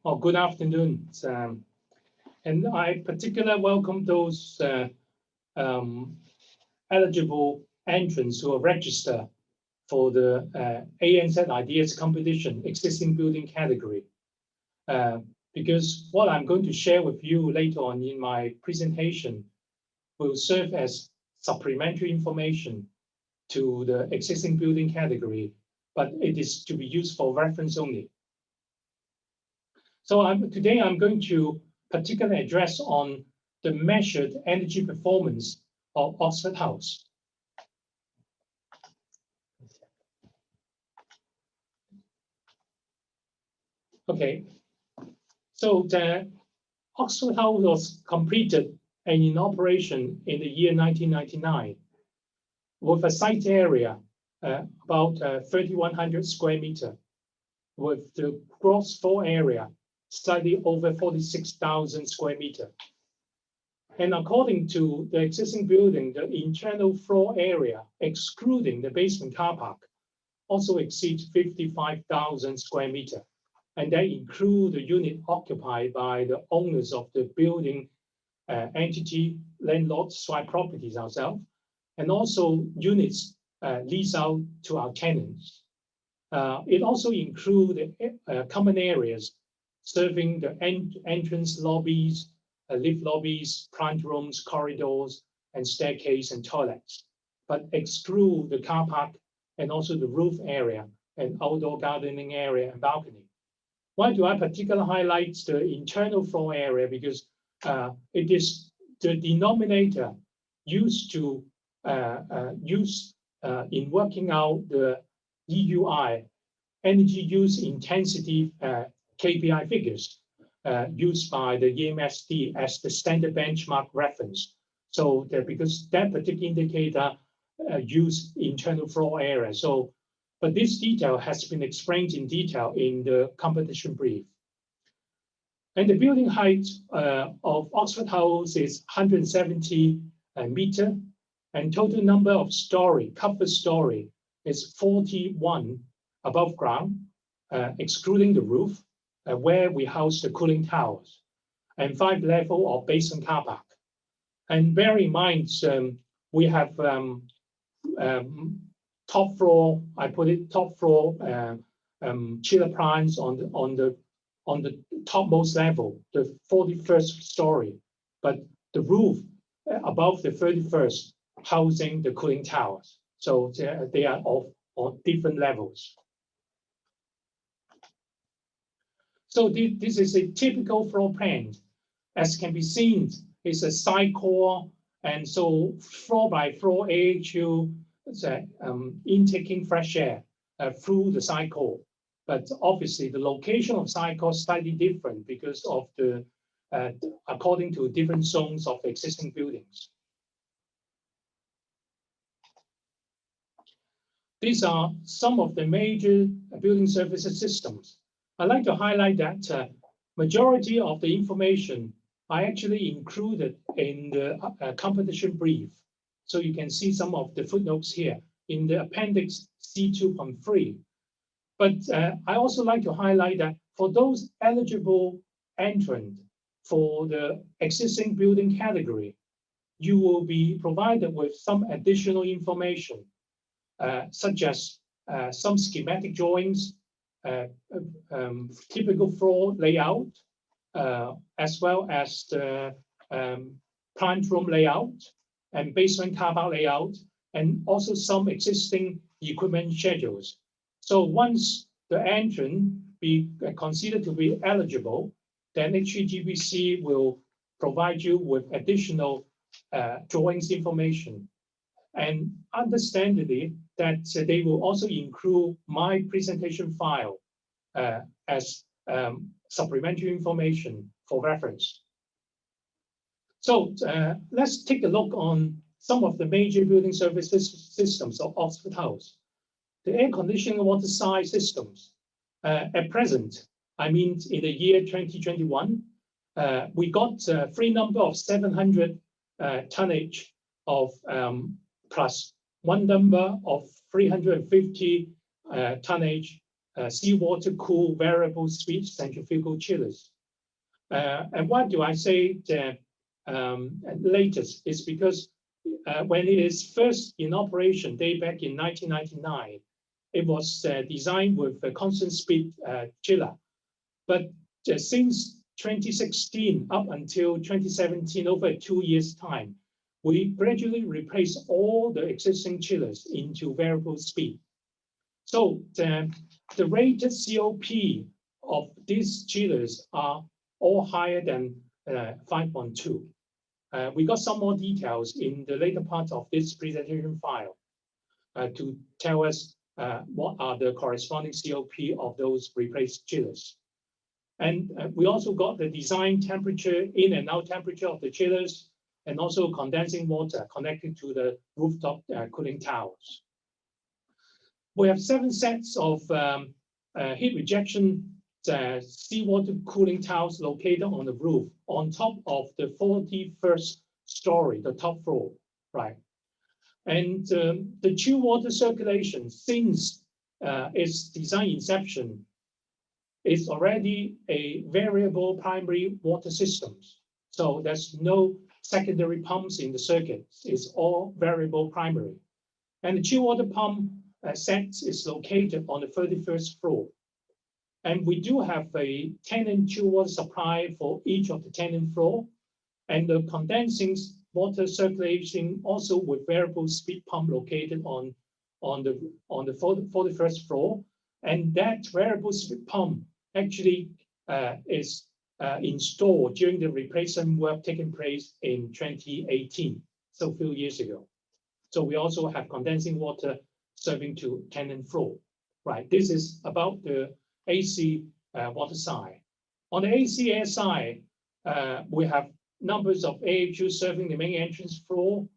or good afternoon. And I particularly welcome those eligible entrants who are registered for the ANZ Ideas Competition Existing Building category. Because what I'm going to share with you later on in my presentation will serve as supplementary information to the existing building category, but it is to be used for reference only. So today I'm going to particularly address on the measured energy performance of Oxford House. Okay, so the Oxford House was completed and in operation in the year 1999 with a site area about 3,100 square meter, with the gross floor area slightly over 46,000 square meter. And according to the existing building, the internal floor area, excluding the basement car park, also exceeds 55,000 square meter. And that includes the unit occupied by the owners of the building entity, landlords, Swire properties ourselves, and also units leased out to our tenants. It also includes common areas serving the entrance lobbies, lift lobbies, plant rooms, corridors, and staircase and toilets, but exclude the car park and also the roof area and outdoor gardening area and balcony. Why do I particularly highlight the internal floor area? Because it is the denominator used to in working out the EUI, energy use intensity KPI figures used by the EMSD as the standard benchmark reference. So because that particular indicator use internal floor area. So, but this detail has been explained in detail in the competition brief. And the building height of Oxford House is 170 meter, and total number of story, covered story, is 41 above ground, excluding the roof, where we house the cooling towers, and 5 levels of basement car park. And bear in mind, we have top floor. I put it top floor chiller plants on the topmost level, the 41st story, but the roof above the 31st, housing the cooling towers. So they are on different levels. So this is a typical floor plan. As can be seen, it's a side core, and so floor by floor AHU intaking fresh air through the side core. But obviously, the location of side core is slightly different because of the according to different zones of existing buildings. These are some of the major building services systems. I'd like to highlight that majority of the information I actually included in the competition brief. So you can see some of the footnotes here in the appendix C2.3. But I also like to highlight that for those eligible entrants for the existing building category, you will be provided with some additional information, such as some schematic drawings, typical floor layout, as well as the plant room layout and basement car park layout, and also some existing equipment schedules. So once the entrant be considered to be eligible, then HGBC will provide you with additional drawings information. And understandably, that they will also include my presentation file as supplementary information for reference. So let's take a look on some of the major building services systems of Oxford House. The air conditioning water side systems. At present, I mean in the year 2021, we got a free number of 700 tonnage of plus one number of 350 tonnage seawater cool variable speed centrifugal chillers. And why do I say the latest? Is because when it is first in operation, day back in 1999, it was designed with a constant speed chiller. But since 2016 up until 2017, over 2 years' time, we gradually replaced all the existing chillers into variable speed. So the rated COP of these chillers are all higher than 5.2. We got some more details in the later part of this presentation file to tell us what are the corresponding COP of those replaced chillers. And we also got the design temperature, in and out temperature of the chillers, and also condensing water connected to the rooftop cooling towers. We have 7 sets of heat rejection seawater cooling towers located on the roof on top of the 41st story, the top floor, right? And the chill water circulation since its design inception is already a variable primary water systems. So there's no secondary pumps in the circuit. It's all variable primary. And the chill water pump set is located on the 31st floor. And we do have a tenant chill water supply for each of the tenant floor. And the condensing water circulation also with variable speed pump located on the 41st floor. And that variable speed pump actually is installed during the replacement work taking place in 2018, so a few years ago. So we also have condensing water serving to tenant floor, right? This is about the AC water side. On the AC air side, we have numbers of AHU serving the main entrance floor,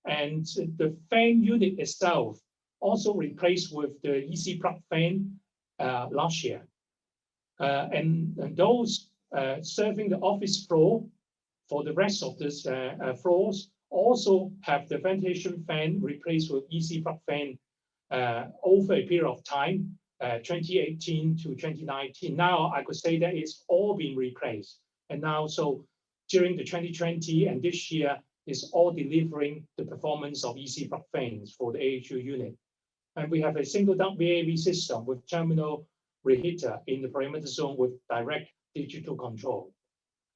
and the fan unit itself also replaced with the EC plug fan last year. And those serving the office floor for the rest of these floors also have the ventilation fan replaced with EC plug fan over a period of time, 2018 to 2019. Now I could say that it's all been replaced. And now, so during the 2020 and this year, is all delivering the performance of EC plug fans for the AHU unit. And we have a single duct VAV system with terminal reheater in the perimeter zone with direct digital control.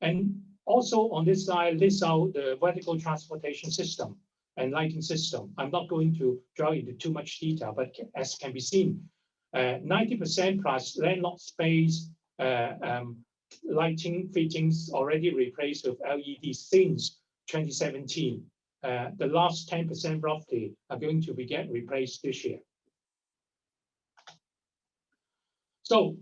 And also on this slide, lists out the vertical transportation system and lighting system. I'm not going to draw into too much detail, but as can be seen, 90% plus landlocked space lighting fittings already replaced with LED since 2017. The last 10% roughly are going to be replaced this year. So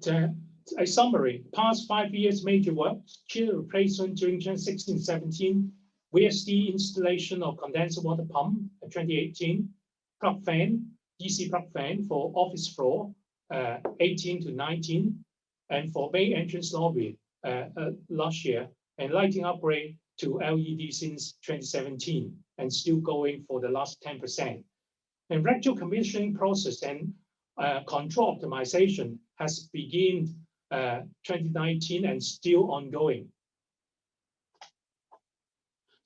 a summary, past 5 years major works, chiller replacement during 2016-17, VSD installation of condenser water pump 2018, plug fan, DC plug fan for office floor 18 to 19, and for main entrance lobby last year, and lighting upgrade to LED since 2017, and still going for the last 10%. And rectal commissioning process and control optimization has begun 2019 and still ongoing.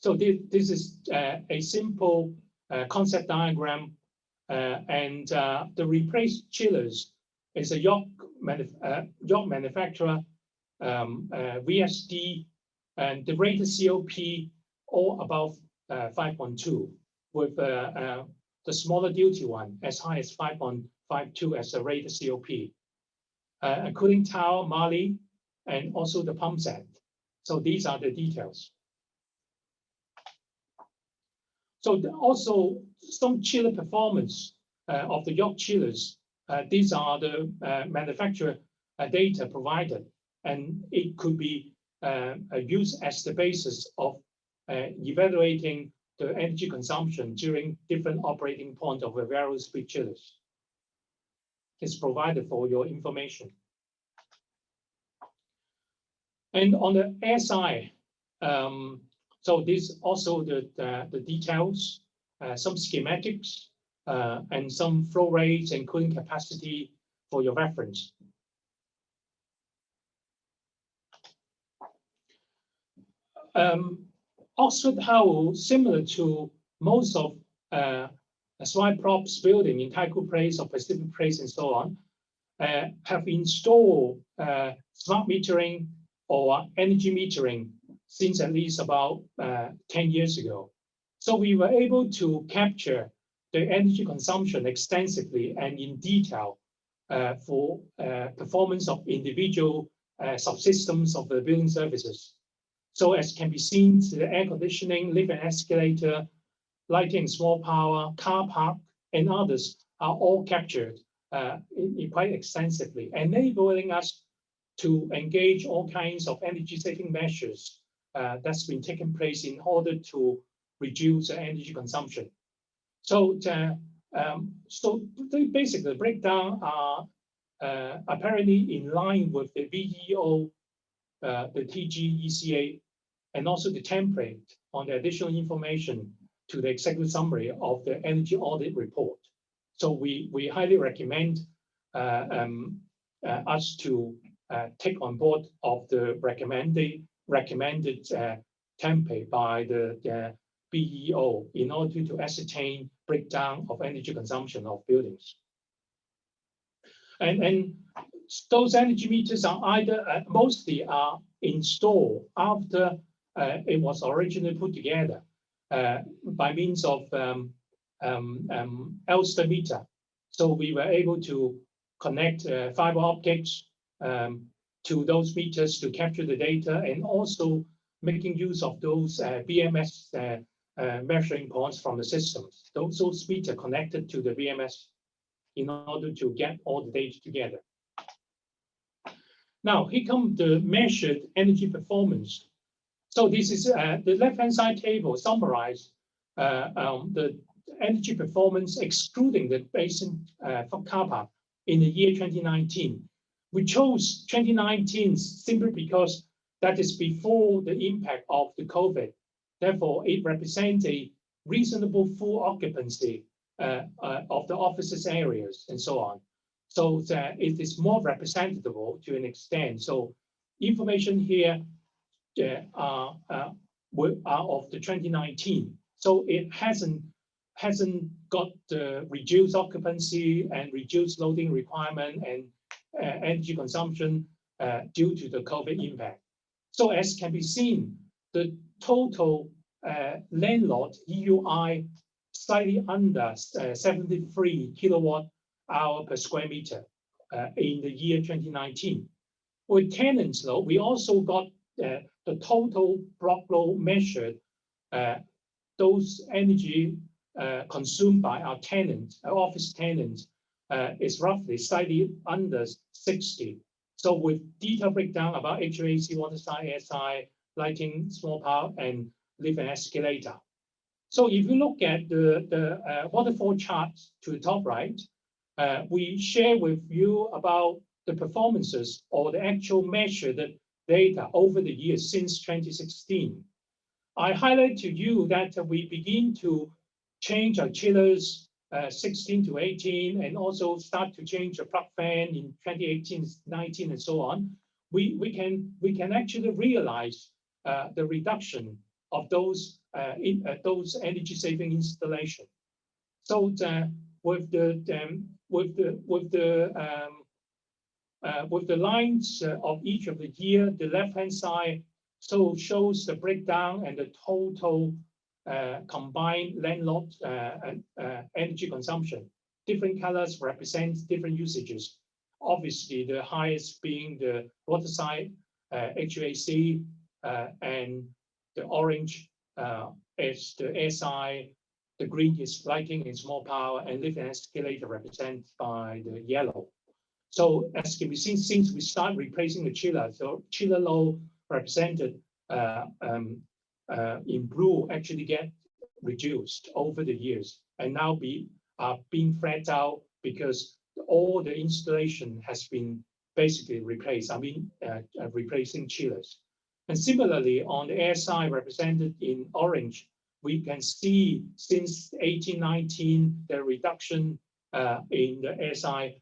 So this is a simple concept diagram, and the replaced chillers is a yacht manufacturer, VSD, and the rated COP all above 5.2, with the smaller duty one as high as 5.52 as a rated COP. A cooling tower, Mali, and also the pump set. So these are the details. So also some chiller performance of the yacht chillers. These are the manufacturer data provided, and it could be used as the basis of evaluating the energy consumption during different operating points of the variable speed chillers. It's provided for your information. And on the air side, so this also the details, some schematics, and some flow rates and cooling capacity for your reference. Oxford Howe, similar to most of Swire Props building in Taikoo Place or Pacific Place and so on, have installed smart metering or energy metering since at least about 10 years ago. So we were able to capture the energy consumption extensively and in detail for performance of individual subsystems of the building services. So as can be seen, the air conditioning, lift and escalator, lighting, small power, car park, and others are all captured quite extensively, enabling us to engage all kinds of energy-saving measures that's been taking place in order to reduce energy consumption. So, basically, the breakdown are apparently in line with the VEO, the TG ECA, and also the template on the additional information to the executive summary of the energy audit report. So we highly recommend us to take on board of the recommended template by the BEO in order to ascertain breakdown of energy consumption of buildings. And those energy meters are either mostly are installed after it was originally put together by means of Elster meter. So we were able to connect fiber optics to those meters to capture the data, and also making use of those BMS measuring points from the systems. Those meters connected to the BMS in order to get all the data together. Now, here comes the measured energy performance. So this is the left-hand side table summarize the energy performance excluding the basin car park in the year 2019. We chose 2019 simply because that is before the impact of the COVID. Therefore, it represents a reasonable full occupancy of the offices areas and so on. So that it is more representative to an extent. So information here are of the 2019. So it hasn't got the reduced occupancy and reduced loading requirement and energy consumption due to the COVID impact. So as can be seen, the total landlord EUI slightly under 73 kilowatt hour per square meter in the year 2019. With tenants load, we also got the total block load measured, those energy consumed by our tenants, our office tenants, is roughly slightly under 60. So with detailed breakdown about HVAC, water side, SI, lighting, small power, and lift and escalator. So if you look at the waterfall chart to the top right, we share with you about the performances or the actual measured data over the years since 2016. I highlight to you that we begin to change our chillers 16 to 18, and also start to change the plug fan in 2018, 19, and so on. We can actually realize the reduction of those energy-saving installation. So with the lines of each of the year, the left-hand side so shows the breakdown and the total combined landlord energy consumption. Different colors represent different usages. Obviously, the highest being the water side HVAC, and the orange is the SI, the green is lighting and small power, and lift and escalator represented by the yellow. So as can be seen, since we start replacing the chiller, so chiller load represented in blue actually get reduced over the years, and now being flattened out because all the installation has been basically replaced. I mean, replacing chillers. And similarly, on the air side represented in orange, we can see since 1819 the reduction in the air side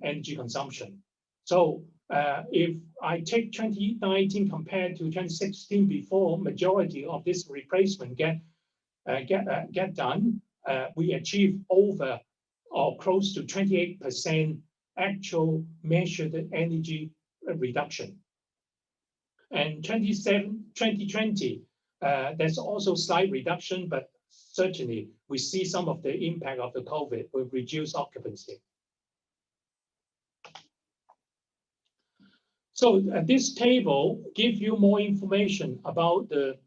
energy consumption. So if I take 2019 compared to 2016, before majority of this replacement get done, we achieve over or close to 28% actual measured energy reduction. And 2020, there's also slight reduction, but certainly we see some of the impact of the COVID with reduced occupancy. So this table gives you more information about the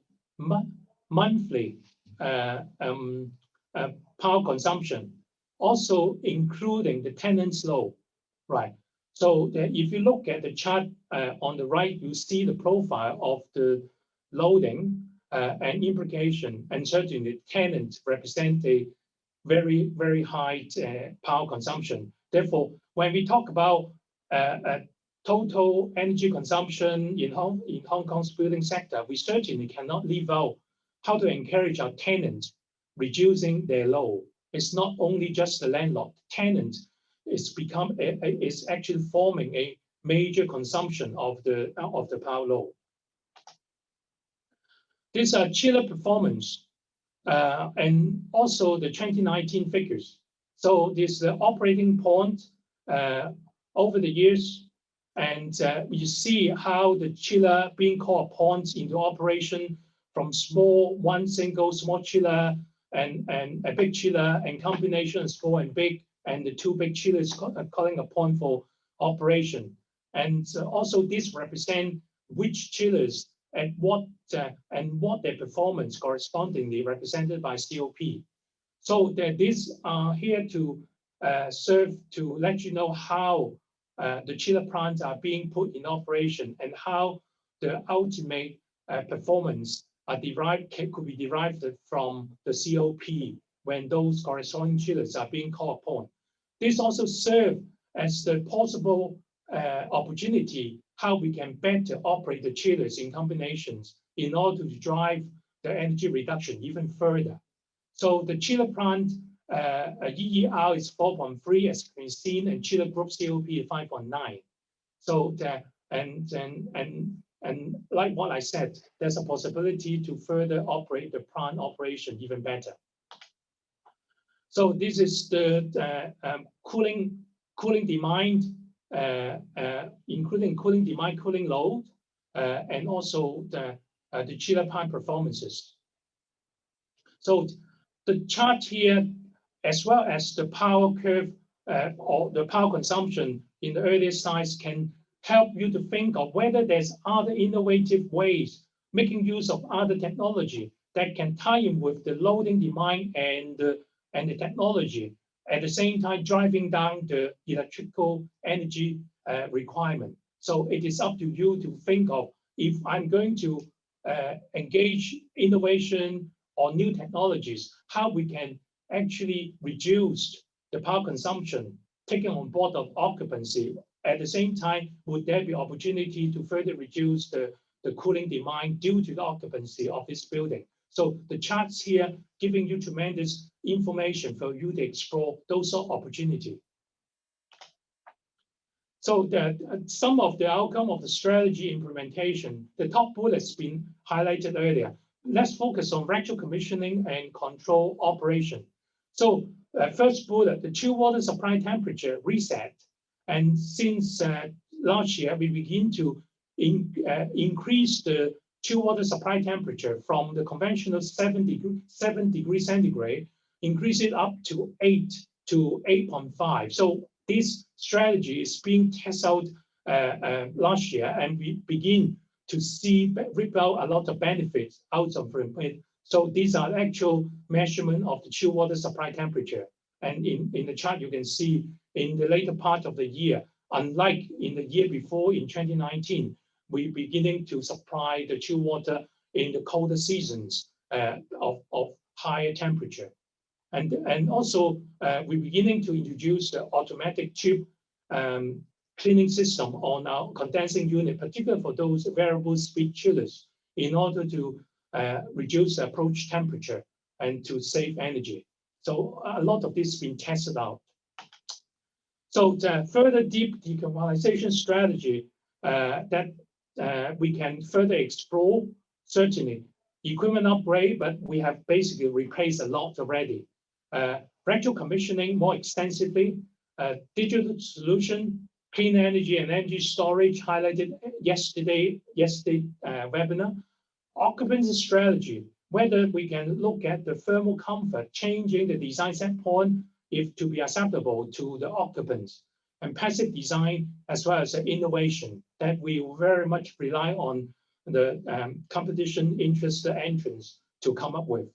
monthly power consumption, also including the tenant's load, right? So if you look at the chart on the right, you see the profile of the loading and implication, and certainly tenants represent a very, very high power consumption. Therefore, when we talk about total energy consumption in Hong Kong's building sector, we certainly cannot leave out how to encourage our tenants reducing their load. It's not only just the landlord. Tenant is actually forming a major consumption of the power load. These are chiller performance and also the 2019 figures. So this operating point over the years, and you see how the chiller being called upon into operation from one single small chiller and a big chiller, and combination of small and big, and the two big chillers calling upon for operation. And also this represent which chillers and what their performance correspondingly represented by COP. So these are here to serve to let you know how the chiller plants are being put in operation and how the ultimate performance could be derived from the COP when those corresponding chillers are being called upon. This also serves as the possible opportunity how we can better operate the chillers in combinations in order to drive the energy reduction even further. So the chiller plant EER is 4.3 as can be seen, and chiller group COP is 5.9. So and like what I said, there's a possibility to further operate the plant operation even better. So this is the cooling demand, including cooling demand, cooling load, and also the chiller plant performances. So the chart here, as well as the power curve or the power consumption in the earlier slides, can help you to think of whether there's other innovative ways, making use of other technology that can tie in with the loading demand and the technology, at the same time driving down the electrical energy requirement. So it is up to you to think of, if I'm going to engage innovation or new technologies, how we can actually reduce the power consumption, taking on board of occupancy. At the same time, would there be opportunity to further reduce the cooling demand due to the occupancy of this building? So the charts here giving you tremendous information for you to explore those sort of opportunity. So some of the outcome of the strategy implementation, the top bullets been highlighted earlier. Let's focus on retro commissioning and control operation. So first bullet, the chilled water supply temperature reset. And since last year, we begin to increase the chilled water supply temperature from the conventional 7 degrees centigrade, increase it up to 8 to 8.5. So this strategy is being tested out last year, and we begin to reap out a lot of benefits out of it. So these are actual measurement of the chilled water supply temperature. And in the chart, you can see in the later part of the year, unlike in the year before in 2019, we're beginning to supply the chilled water in the colder seasons of higher temperature. And also, we're beginning to introduce the automatic tube cleaning system on our condensing unit, particularly for those variable speed chillers, in order to reduce the approach temperature and to save energy. So a lot of this has been tested out. So the further deep decarbonization strategy that we can further explore. Certainly, equipment upgrade, but we have basically replaced a lot already. Retro commissioning more extensively, digital solution, clean energy and energy storage highlighted yesterday webinar. Occupancy strategy, whether we can look at the thermal comfort, changing the design set point if to be acceptable to the occupants, and passive design as well as the innovation that we very much rely on the competition interest entrants to come up with.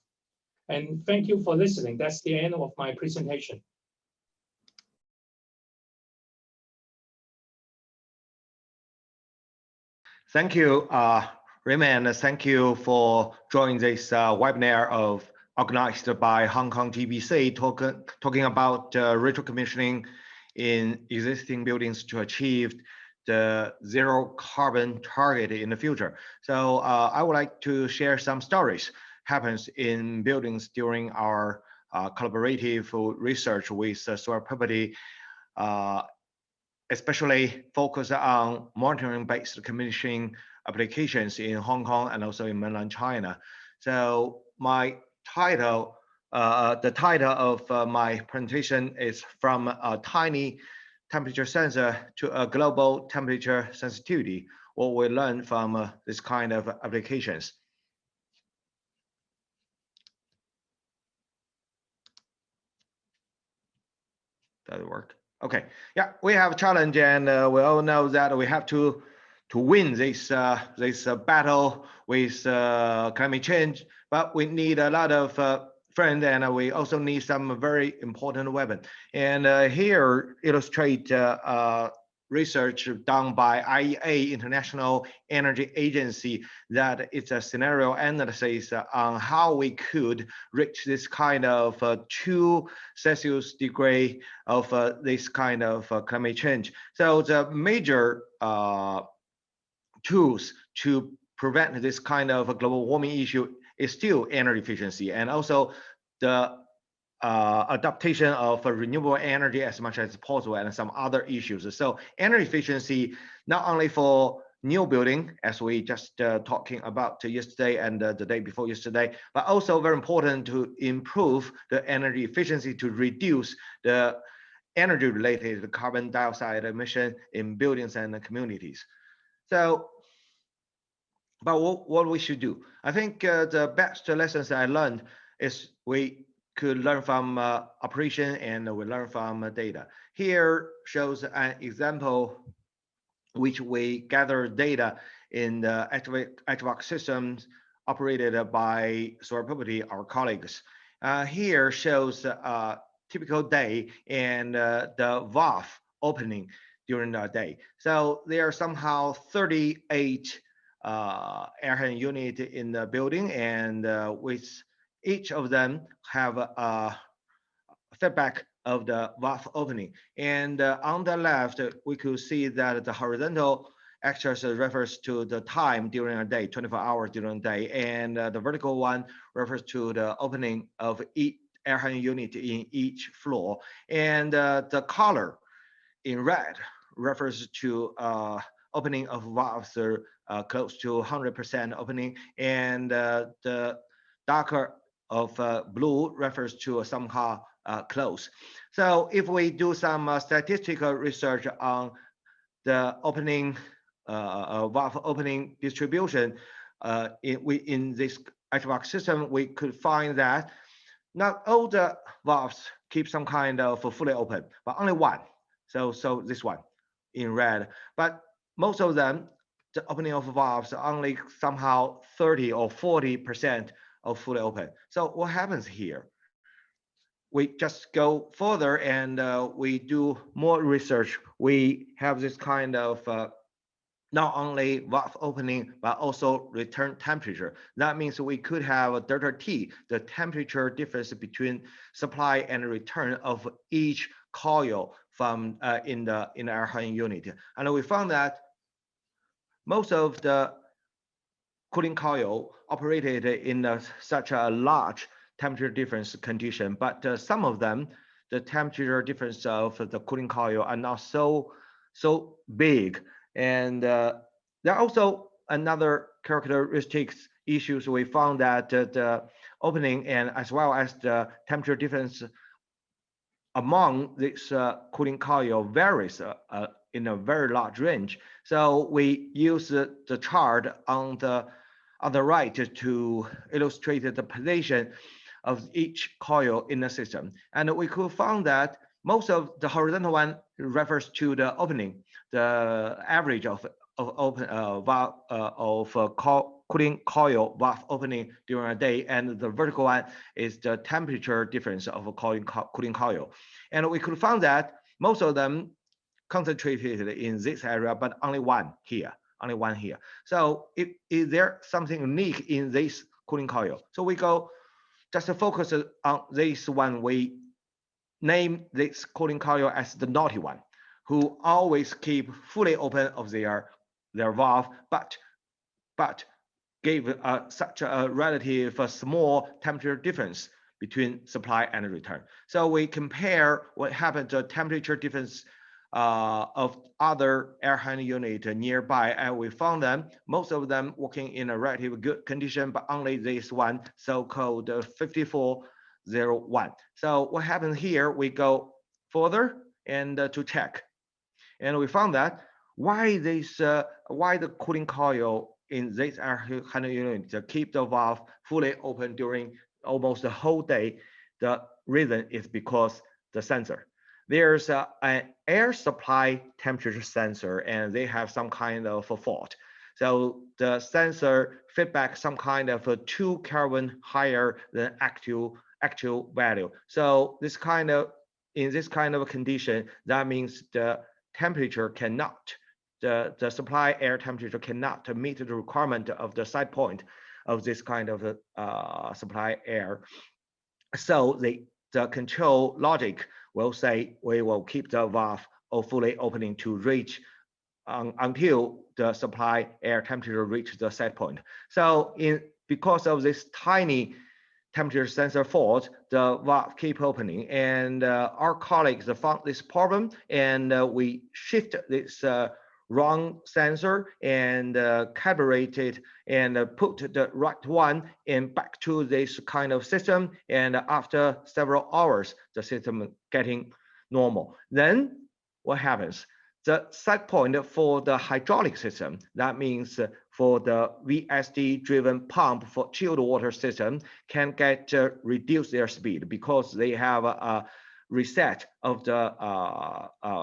And thank you for listening. That's the end of my presentation. Thank you, Raymond. Thank you for joining this webinar organized by Hong Kong GBC, talking about retro commissioning in existing buildings to achieve the zero carbon target in the future. So I would like to share some stories happens in buildings during our collaborative research with Swire Property, especially focus on monitoring-based commissioning applications in Hong Kong and also in mainland China. So my title, the title of my presentation is From a Tiny Temperature Sensor to a Global Temperature Sensitivity, what we learn from this kind of applications. Does it work? Okay, yeah, we have a challenge, and we all know that we have to win this battle with climate change, but we need a lot of friends, and we also need some very important weapon. And here illustrate research done by IEA, International Energy Agency, that it's a scenario analysis on how we could reach this kind of 2 Celsius degree of this kind of climate change. So the major tools to prevent this kind of global warming issue is still energy efficiency, and also the adaptation of renewable energy as much as possible, and some other issues. So energy efficiency, not only for new building, as we just talking about yesterday and the day before yesterday, but also very important to improve the energy efficiency to reduce the energy related carbon dioxide emission in buildings and communities. So, but what we should do? I think the best lessons I learned is we could learn from operation, and we learn from data. Here shows an example which we gather data in the HVAC systems operated by Swire Property, our colleagues. Here shows a typical day and the valve opening during the day. So there are somehow 38 air handling units in the building, and with each of them have a feedback of the valve opening. And on the left, we could see that the horizontal axis refers to the time during a day, 24 hours during the day, and the vertical one refers to the opening of each air handling unit in each floor. And the color in red refers to opening of valves close to 100% opening, and the darker of blue refers to somehow close. So if we do some statistical research on the opening valve opening distribution in this HVAC system, we could find that not all the valves keep some kind of fully open, but only one. So this one in red, but most of them, the opening of valves only somehow 30 or 40% of fully open. So what happens here? We just go further and we do more research. We have this kind of not only valve opening, but also return temperature. That means we could have a delta T, the temperature difference between supply and return of each coil from in the air handling unit. And we found that most of the cooling coil operated in such a large temperature difference condition, but some of them, the temperature difference of the cooling coil are not so big And there are also another characteristics issues. We found that the opening and as well as the temperature difference among this cooling coil varies in a very large range. So we use the chart on the right to illustrate the position of each coil in the system. And we could find that most of the horizontal one refers to the opening, the average of open cooling coil valve opening during a day, and the vertical one is the temperature difference of a cooling coil. And we could find that most of them concentrated in this area, but only one here. So is there something unique in this cooling coil? So we go just to focus on this one. We name this cooling coil as the naughty one, who always keep fully open of their valve, but gave such a relative small temperature difference between supply and return. So we compare what happened to temperature difference of other air handling unit nearby, and we found them, most of them working in a relatively good condition, but only this one, so-called 5401. So what happens here, we go further and to check. And we found that why the cooling coil in this air handling unit keep the valve fully open during almost the whole day. The reason is because the sensor. There's an air supply temperature sensor, and they have some kind of a fault. So the sensor feedback some kind of a 2 Kelvin higher than actual value. So in this kind of a condition, that means the temperature cannot, the supply air temperature cannot meet the requirement of the side point of this kind of supply air. So the control logic will say we will keep the valve fully opening to reach until the supply air temperature reaches the set point. So because of this tiny temperature sensor fault, the valve keep opening, and our colleagues found this problem, and we shift this wrong sensor and calibrate it and put the right one and back to this kind of system. And after several hours, the system getting normal. Then what happens? The set point for the hydraulic system, that means for the VSD driven pump for chilled water system, can get reduce their speed because they have a reset of the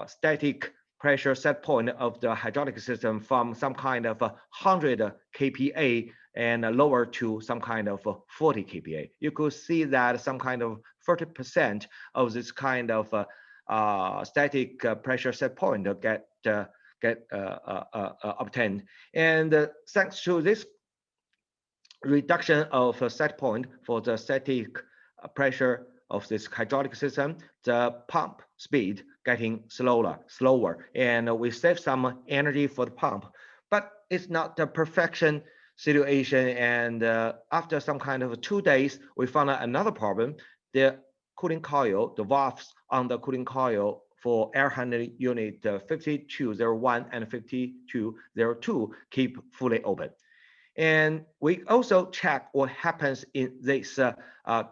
static pressure set point of the hydraulic system from some kind of 100 kPa and lower to some kind of 40 kPa. You could see that some kind of 30% of this kind of static pressure set point get obtained. And thanks to this reduction of set point for the static pressure of this hydraulic system, the pump speed getting slower, and we save some energy for the pump. But it's not the perfection situation, and after some kind of 2 days, we found out another problem. The cooling coil, the valves on the cooling coil for air handling unit 5201 and 5202 keep fully open. And we also check what happens in this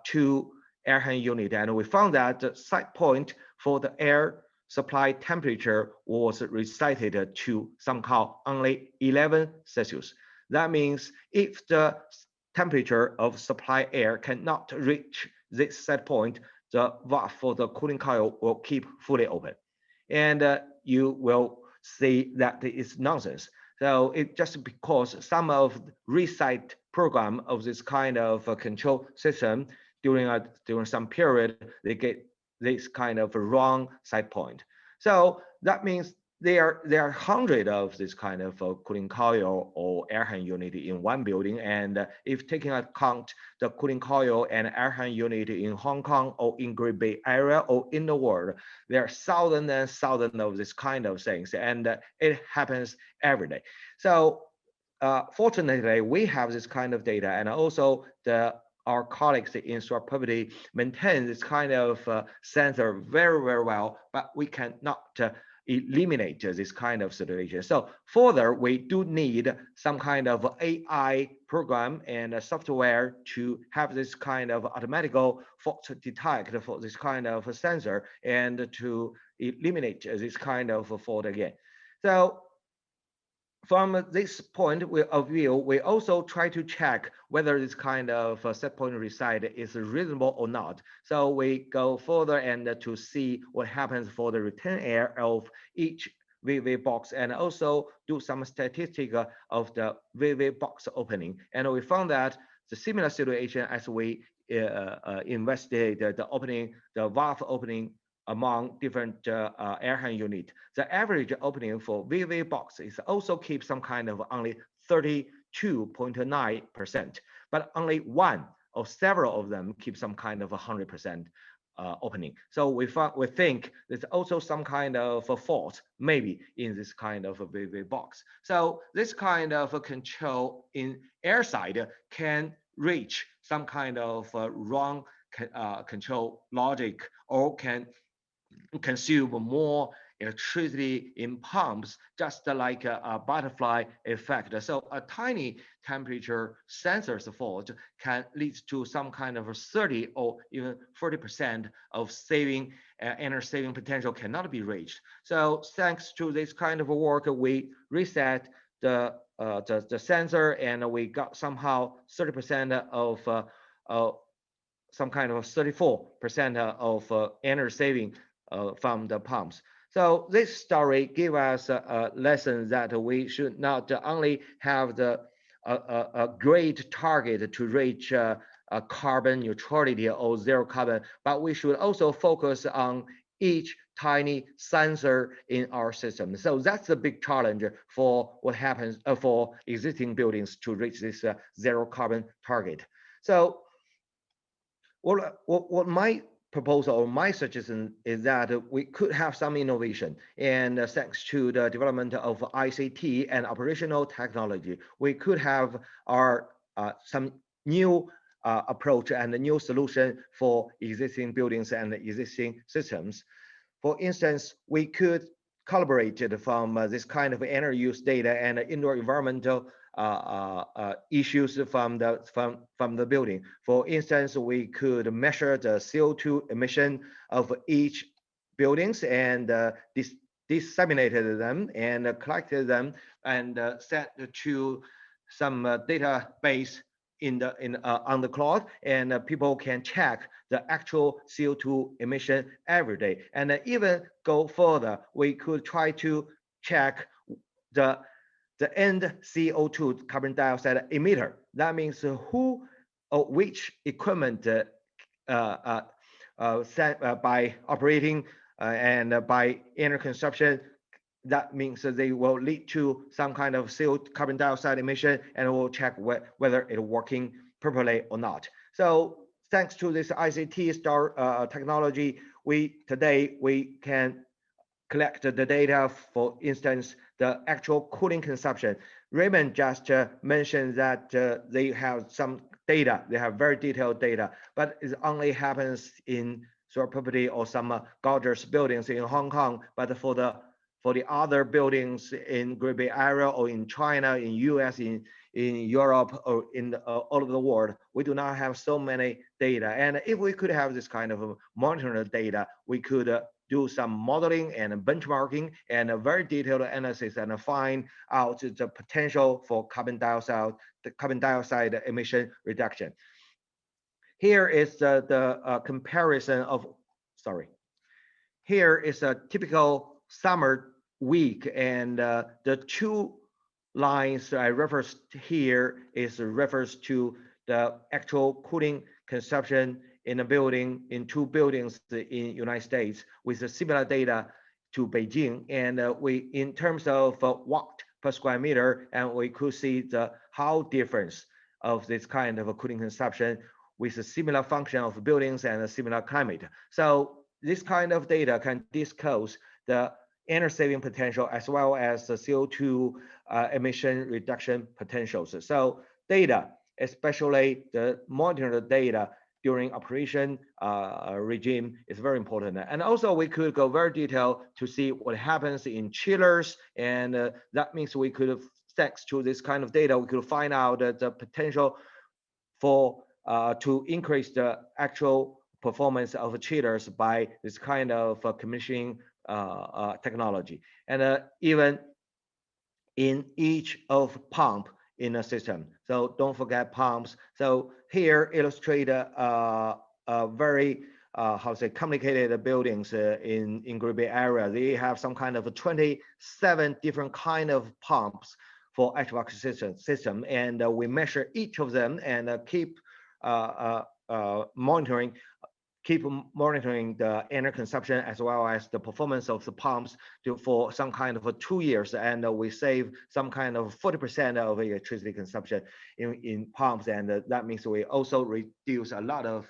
two air handling unit, and we found that the set point for the air supply temperature was recited to somehow only 11 Celsius. That means if the temperature of supply air cannot reach this set point, the valve for the cooling coil will keep fully open. And you will see that it's nonsense. So it's just because some of reset program of this kind of control system during some period, they get this kind of wrong set point. So that means there are hundreds of this kind of cooling coil or air handling unit in one building. And if taking account the cooling coil and air handling unit in Hong Kong or in Great Bay Area or in the world, there are thousands and thousands of this kind of things, and it happens every day. So fortunately, we have this kind of data, and also our colleagues in Swire maintain this kind of sensor very, very well, but we cannot eliminate this kind of situation. So further, we do need some kind of AI program and software to have this kind of automatical fault detect for this kind of sensor and to eliminate this kind of fault again. So from this point of view, we also try to check whether this kind of set point reset is reasonable or not. So we go further and to see what happens for the return error of each VV box and also do some statistic of the VV box opening. And we found that the similar situation as we investigated the opening, the valve opening among different air handling unit. The average opening for VV box is also keep some kind of only 32.9%, but only one or several of them keep some kind of 100% opening. So we think there's also some kind of a fault maybe in this kind of a VV box. So this kind of a control in air side can reach some kind of wrong control logic or can consume more electricity in pumps, just like a butterfly effect. So a tiny temperature sensors fault can lead to some kind of a 30 or even 40% of saving, energy saving potential cannot be reached. So thanks to this kind of work, we reset the sensor and we got somehow 30% of some kind of 34% of energy saving from the pumps. So this story gives us a lesson that we should not only have a great target to reach carbon neutrality or zero carbon, but we should also focus on each tiny sensor in our system. So that's the big challenge for what happens for existing buildings to reach this zero carbon target. So what my proposal or my suggestion is that we could have some innovation, and thanks to the development of ICT and operational technology, we could have our some new approach and a new solution for existing buildings and existing systems. For instance, we could collaborate from this kind of energy use data and indoor environmental issues from the building. For instance, we could measure the CO2 emission of each buildings and disseminated them and collected them and set to some database on the cloud, and people can check the actual CO2 emission every day. And even go further, we could try to check the end CO2 carbon dioxide emitter. That means who or which equipment by operating and by energy consumption, that means that they will lead to some kind of CO2 carbon dioxide emission, and we'll check whether it's working properly or not. So thanks to this ICT technology, today we can collect the data, for instance, the actual cooling consumption. Raymond just mentioned that they have some data, they have very detailed data, but it only happens in Swire property or some gorgeous buildings in Hong Kong. But for the other buildings in Great Bay Area or in China, in US, in Europe, or in all over the world, we do not have so many data. And if we could have this kind of monitoring data, we could do some modeling and benchmarking and a very detailed analysis and find out the potential for carbon dioxide emission reduction. Here is the comparison of, here is a typical summer week, and the two lines I referenced here refers to the actual cooling consumption in a building, in two buildings in United States with a similar data to Beijing. And we, in terms of watt per square meter, and we could see how difference of this kind of a cooling consumption with a similar function of buildings and a similar climate. So this kind of data can disclose the energy saving potential as well as the CO2 emission reduction potentials. So data, especially the monitored data, during operation regime is very important. And also we could go very detailed to see what happens in chillers, and that means we could, thanks to this kind of data, we could find out the potential for to increase the actual performance of chillers by this kind of commissioning technology. And even in each of pump in a system. So don't forget pumps. So here illustrate a very how to say complicated buildings in Green Bay area. They have some kind of 27 different kind of pumps for HVAC system, and we measure each of them and keep monitoring the energy consumption as well as the performance of the pumps for some kind of 2 years, and we save some kind of 40% of electricity consumption in pumps, and that means we also reduce a lot of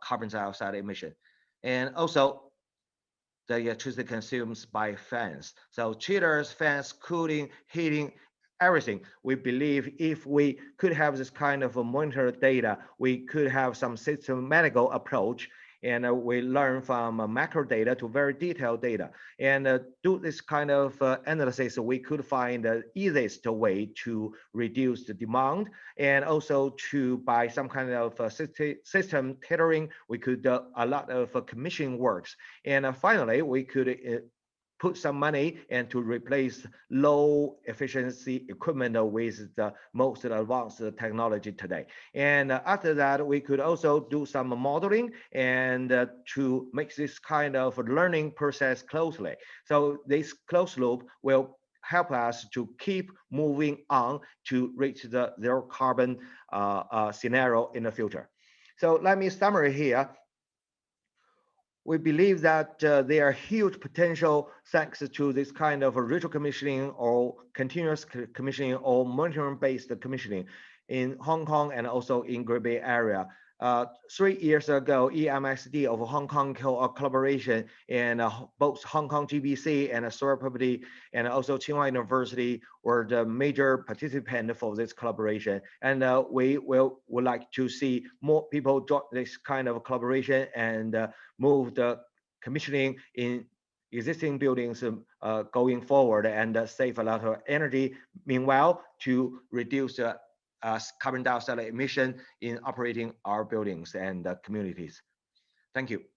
carbon dioxide emission. And also the electricity consumed by fans. So chillers, fans, cooling, heating, everything. We believe if we could have this kind of monitor data, we could have some systematic approach, and we learn from macro data to very detailed data, and do this kind of analysis. We could find the easiest way to reduce the demand, and also to by some kind of system tailoring, we could do a lot of commission works, and finally we could put some money and to replace low efficiency equipment with the most advanced technology today. And after that, we could also do some modeling and to make this kind of learning process closely. So this closed loop will help us to keep moving on to reach the zero carbon scenario in the future. So let me summarize here. We believe that there are huge potential thanks to this kind of ritual commissioning or continuous commissioning or monitoring-based commissioning in Hong Kong and also in Great Bay Area. 3 years ago, EMXD of Hong Kong collaboration, and both Hong Kong GBC and Swire Property and also Tsinghua University were the major participant for this collaboration. And we would like to see more people join this kind of collaboration and move the commissioning in existing buildings going forward and save a lot of energy. Meanwhile, to reduce carbon dioxide emission in operating our buildings and communities. Thank you.